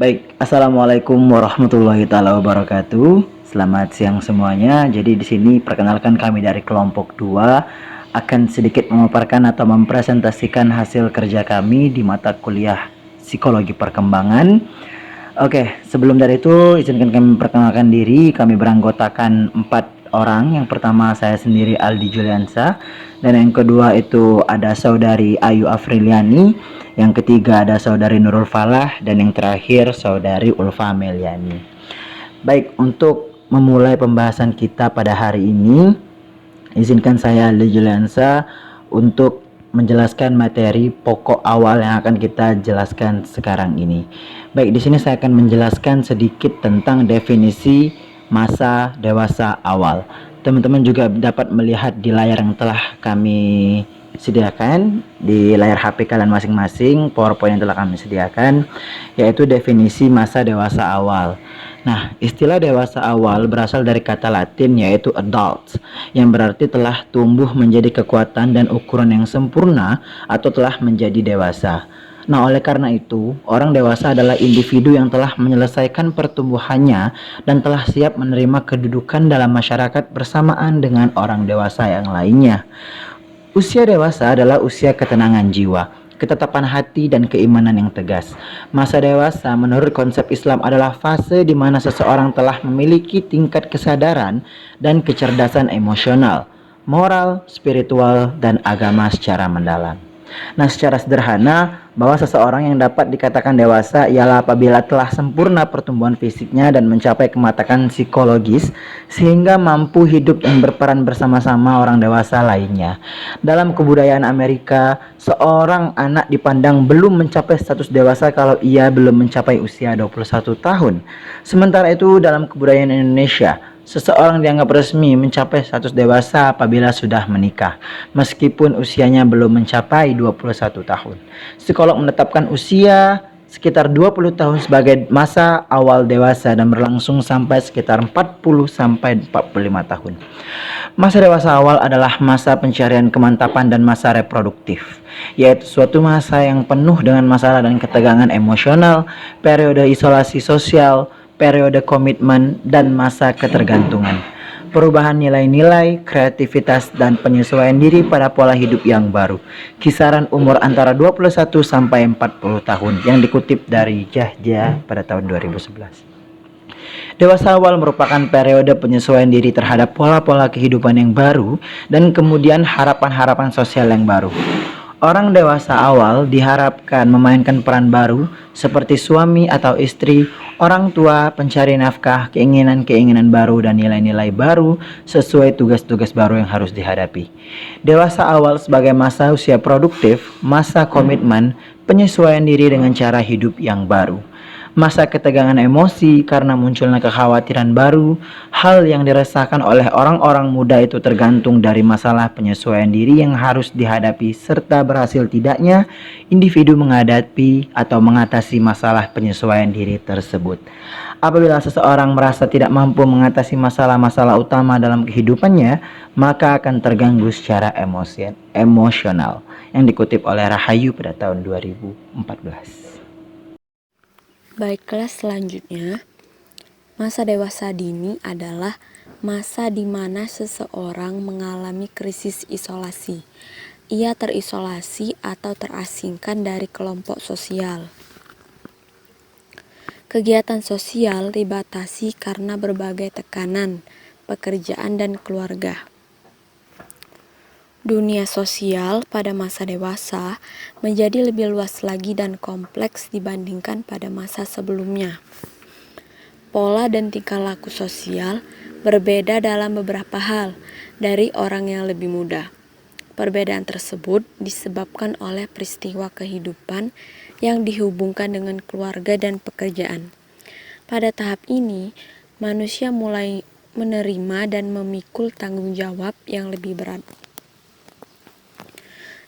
Baik, assalamualaikum warahmatullahi taala wabarakatuh. Selamat siang semuanya. Jadi di sini perkenalkan kami dari kelompok 2 akan sedikit memaparkan atau mempresentasikan hasil kerja kami di mata kuliah Psikologi Perkembangan. Oke, sebelum dari itu izinkan kami memperkenalkan diri. Kami beranggotakan 4 orang. Yang pertama saya sendiri Aldi Juliansa, dan yang kedua itu ada saudari Ayu Afriliani, yang ketiga ada saudari Nurul Falah, dan yang terakhir saudari Ulfa Meliani. Baik, untuk memulai pembahasan kita pada hari ini, izinkan saya Aldi Juliansa untuk menjelaskan materi pokok awal yang akan kita jelaskan sekarang ini. Baik, di sini saya akan menjelaskan sedikit tentang definisi masa dewasa awal. Teman-teman juga dapat melihat di layar yang telah kami sediakan di layar HP kalian masing-masing, PowerPoint yang telah kami sediakan, yaitu definisi masa dewasa awal. Nah, istilah dewasa awal berasal dari kata Latin yaitu adult, yang berarti telah tumbuh menjadi kekuatan dan ukuran yang sempurna atau telah menjadi dewasa. Nah, oleh karena itu, orang dewasa adalah individu yang telah menyelesaikan pertumbuhannya dan telah siap menerima kedudukan dalam masyarakat bersamaan dengan orang dewasa yang lainnya. Usia dewasa adalah usia ketenangan jiwa, ketetapan hati, dan keimanan yang tegas. Masa dewasa menurut konsep Islam adalah fase di mana seseorang telah memiliki tingkat kesadaran dan kecerdasan emosional, moral, spiritual, dan agama secara mendalam. Nah, secara sederhana, bahwa seseorang yang dapat dikatakan dewasa ialah apabila telah sempurna pertumbuhan fisiknya dan mencapai kematangan psikologis sehingga mampu hidup dan berperan bersama-sama orang dewasa lainnya. Dalam kebudayaan Amerika, seorang anak dipandang belum mencapai status dewasa kalau ia belum mencapai usia 21 tahun. Sementara itu, dalam kebudayaan Indonesia, seseorang dianggap resmi mencapai status dewasa apabila sudah menikah, meskipun usianya belum mencapai 21 tahun. Psikolog menetapkan usia sekitar 20 tahun sebagai masa awal dewasa dan berlangsung sampai sekitar 40 sampai 45 tahun. Masa dewasa awal adalah masa pencarian kemantapan dan masa reproduktif, yaitu suatu masa yang penuh dengan masalah dan ketegangan emosional, periode isolasi sosial, periode komitmen, dan masa ketergantungan. Perubahan nilai-nilai, kreativitas, dan penyesuaian diri pada pola hidup yang baru. Kisaran umur antara 21 sampai 40 tahun yang dikutip dari Jahja pada tahun 2011. Dewasa awal merupakan periode penyesuaian diri terhadap pola-pola kehidupan yang baru dan kemudian harapan-harapan sosial yang baru. Orang dewasa awal diharapkan memainkan peran baru seperti suami atau istri, orang tua, pencari nafkah, keinginan-keinginan baru, dan nilai-nilai baru sesuai tugas-tugas baru yang harus dihadapi. Dewasa awal sebagai masa usia produktif, masa komitmen, penyesuaian diri dengan cara hidup yang baru. Masa ketegangan emosi karena munculnya kekhawatiran baru. Hal yang dirasakan oleh orang-orang muda itu tergantung dari masalah penyesuaian diri yang harus dihadapi serta berhasil tidaknya individu menghadapi atau mengatasi masalah penyesuaian diri tersebut. Apabila seseorang merasa tidak mampu mengatasi masalah-masalah utama dalam kehidupannya, maka akan terganggu secara emosional, yang dikutip oleh Rahayu pada tahun 2014. Baik, kelas selanjutnya, masa dewasa dini adalah masa di mana seseorang mengalami krisis isolasi. Ia terisolasi atau terasingkan dari kelompok sosial. Kegiatan sosial dibatasi karena berbagai tekanan, pekerjaan, dan keluarga. Dunia sosial pada masa dewasa menjadi lebih luas lagi dan kompleks dibandingkan pada masa sebelumnya. Pola dan tingkah laku sosial berbeda dalam beberapa hal dari orang yang lebih muda. Perbedaan tersebut disebabkan oleh peristiwa kehidupan yang dihubungkan dengan keluarga dan pekerjaan. Pada tahap ini, manusia mulai menerima dan memikul tanggung jawab yang lebih berat.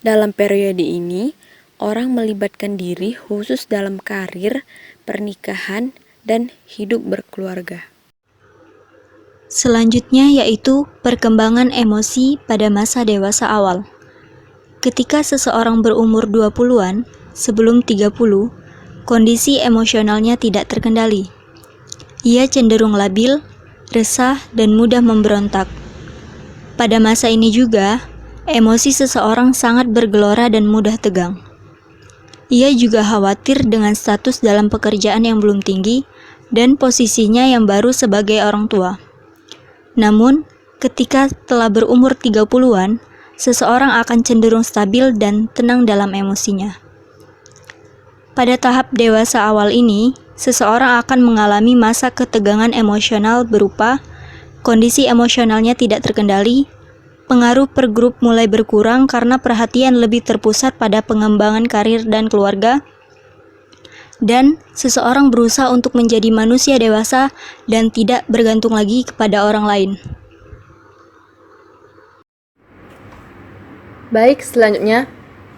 Dalam periode ini, orang melibatkan diri khusus dalam karir, pernikahan, dan hidup berkeluarga. Selanjutnya yaitu perkembangan emosi pada masa dewasa awal. Ketika seseorang berumur 20-an, sebelum 30, kondisi emosionalnya tidak terkendali. Ia cenderung labil, resah, dan mudah memberontak. Pada masa ini juga, emosi seseorang sangat bergelora dan mudah tegang. Ia juga khawatir dengan status dalam pekerjaan yang belum tinggi dan posisinya yang baru sebagai orang tua. Namun, ketika telah berumur 30-an, seseorang akan cenderung stabil dan tenang dalam emosinya. Pada tahap dewasa awal ini, seseorang akan mengalami masa ketegangan emosional berupa kondisi emosionalnya tidak terkendali, pengaruh per grup mulai berkurang karena perhatian lebih terpusat pada pengembangan karir dan keluarga, dan seseorang berusaha untuk menjadi manusia dewasa dan tidak bergantung lagi kepada orang lain. Baik, selanjutnya,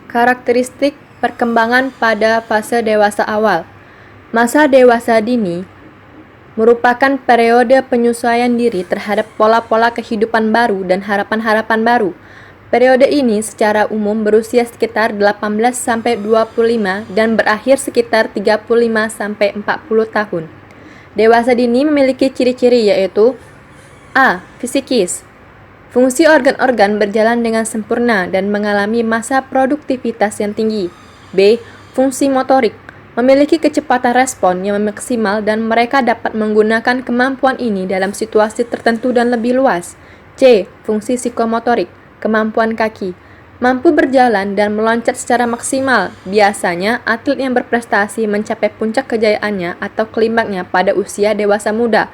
karakteristik perkembangan pada fase dewasa awal. Masa dewasa dini merupakan periode penyesuaian diri terhadap pola-pola kehidupan baru dan harapan-harapan baru. Periode ini secara umum berusia sekitar 18-25 dan berakhir sekitar 35-40 tahun. Dewasa dini memiliki ciri-ciri yaitu A. Fisikis. Fungsi organ-organ berjalan dengan sempurna dan mengalami masa produktivitas yang tinggi. B. Fungsi motorik. Memiliki kecepatan respon yang maksimal dan mereka dapat menggunakan kemampuan ini dalam situasi tertentu dan lebih luas. C. Fungsi psikomotorik. Kemampuan kaki. Mampu berjalan dan meloncat secara maksimal. Biasanya, atlet yang berprestasi mencapai puncak kejayaannya atau klimaknya pada usia dewasa muda.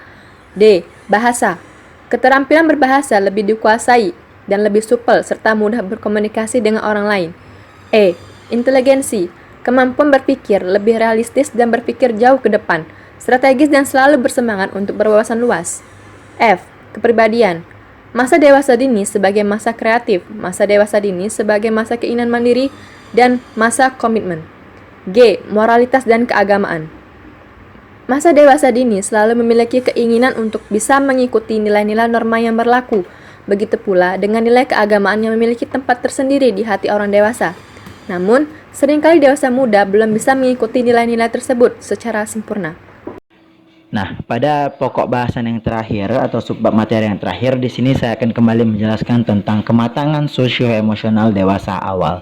D. Bahasa. Keterampilan berbahasa lebih dikuasai dan lebih supel serta mudah berkomunikasi dengan orang lain. E. Inteligensi. Kemampuan berpikir lebih realistis dan berpikir jauh ke depan, strategis dan selalu bersemangat untuk berwawasan luas. F. Kepribadian. Masa dewasa dini sebagai masa kreatif, masa dewasa dini sebagai masa keinginan mandiri, dan masa komitmen. G. Moralitas dan keagamaan. Masa dewasa dini selalu memiliki keinginan untuk bisa mengikuti nilai-nilai norma yang berlaku. Begitu pula dengan nilai keagamaan yang memiliki tempat tersendiri di hati orang dewasa. Namun, seringkali dewasa muda belum bisa mengikuti nilai-nilai tersebut secara sempurna. Nah, pada pokok bahasan yang terakhir atau subbab materi yang terakhir, di sini saya akan kembali menjelaskan tentang kematangan sosio-emosional dewasa awal.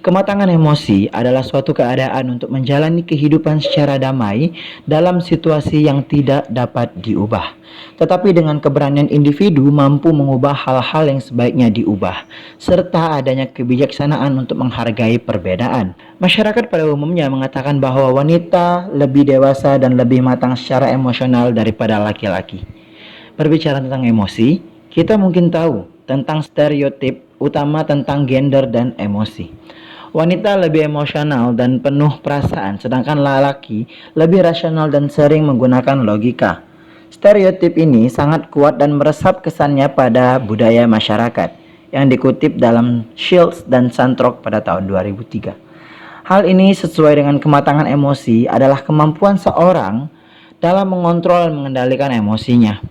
Kematangan emosi adalah suatu keadaan untuk menjalani kehidupan secara damai dalam situasi yang tidak dapat diubah. Tetapi dengan keberanian individu mampu mengubah hal-hal yang sebaiknya diubah, serta adanya kebijaksanaan untuk menghargai perbedaan. Masyarakat pada umumnya mengatakan bahwa wanita lebih dewasa dan lebih matang secara emosional daripada laki-laki. Berbicara tentang emosi, kita mungkin tahu tentang stereotip utama tentang gender dan emosi. Wanita lebih emosional dan penuh perasaan, sedangkan lelaki lebih rasional dan sering menggunakan logika. Stereotip ini sangat kuat dan meresap kesannya pada budaya masyarakat yang dikutip dalam Shields dan Santrock pada tahun 2003. Hal ini sesuai dengan kematangan emosi adalah kemampuan seorang dalam mengontrol dan mengendalikan emosinya.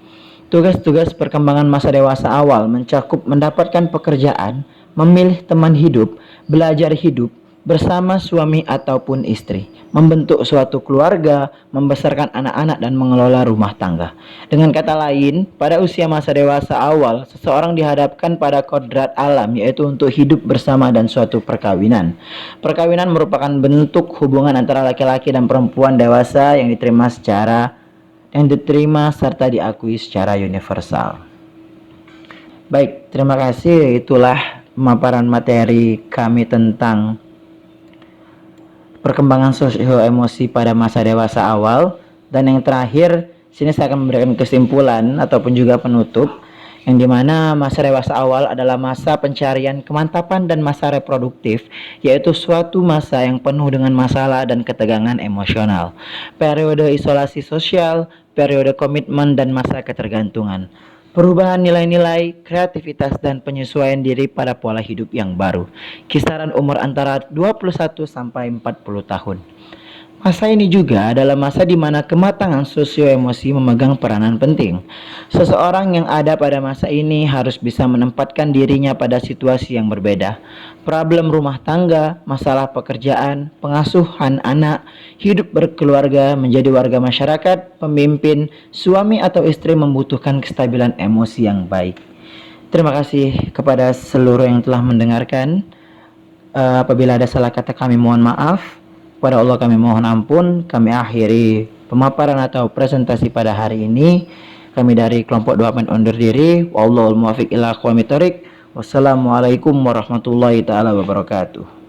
Tugas-tugas perkembangan masa dewasa awal mencakup mendapatkan pekerjaan, memilih teman hidup, belajar hidup bersama suami ataupun istri, membentuk suatu keluarga, membesarkan anak-anak dan mengelola rumah tangga. Dengan kata lain, pada usia masa dewasa awal, seseorang dihadapkan pada kodrat alam, yaitu untuk hidup bersama dan suatu perkawinan. Perkawinan merupakan bentuk hubungan antara laki-laki dan perempuan dewasa yang diterima serta diakui secara universal. Baik, terima kasih. Itulah pemaparan materi kami tentang perkembangan sosio emosi pada masa dewasa awal. Dan yang terakhir, sini saya akan memberikan kesimpulan ataupun juga penutup, yang dimana masa dewasa awal adalah masa pencarian kemantapan dan masa reproduktif, yaitu suatu masa yang penuh dengan masalah dan ketegangan emosional, periode isolasi sosial, periode komitmen, dan masa ketergantungan, perubahan nilai-nilai, kreativitas, dan penyesuaian diri pada pola hidup yang baru. Kisaran umur antara 21 sampai 40 tahun. Masa ini juga adalah masa di mana kematangan sosio-emosi memegang peranan penting. Seseorang yang ada pada masa ini harus bisa menempatkan dirinya pada situasi yang berbeda. Problem rumah tangga, masalah pekerjaan, pengasuhan anak, hidup berkeluarga, menjadi warga masyarakat, pemimpin, suami atau istri membutuhkan kestabilan emosi yang baik. Terima kasih kepada seluruh yang telah mendengarkan. Apabila ada salah kata kami mohon maaf. Kepada Allah kami mohon ampun. Kami akhiri pemaparan atau presentasi pada hari ini. Kami dari kelompok 2 undur diri. Wallahul muwaffiq ila aqwamit thoriq. Wassalamualaikum warahmatullahi taala wabarakatuh.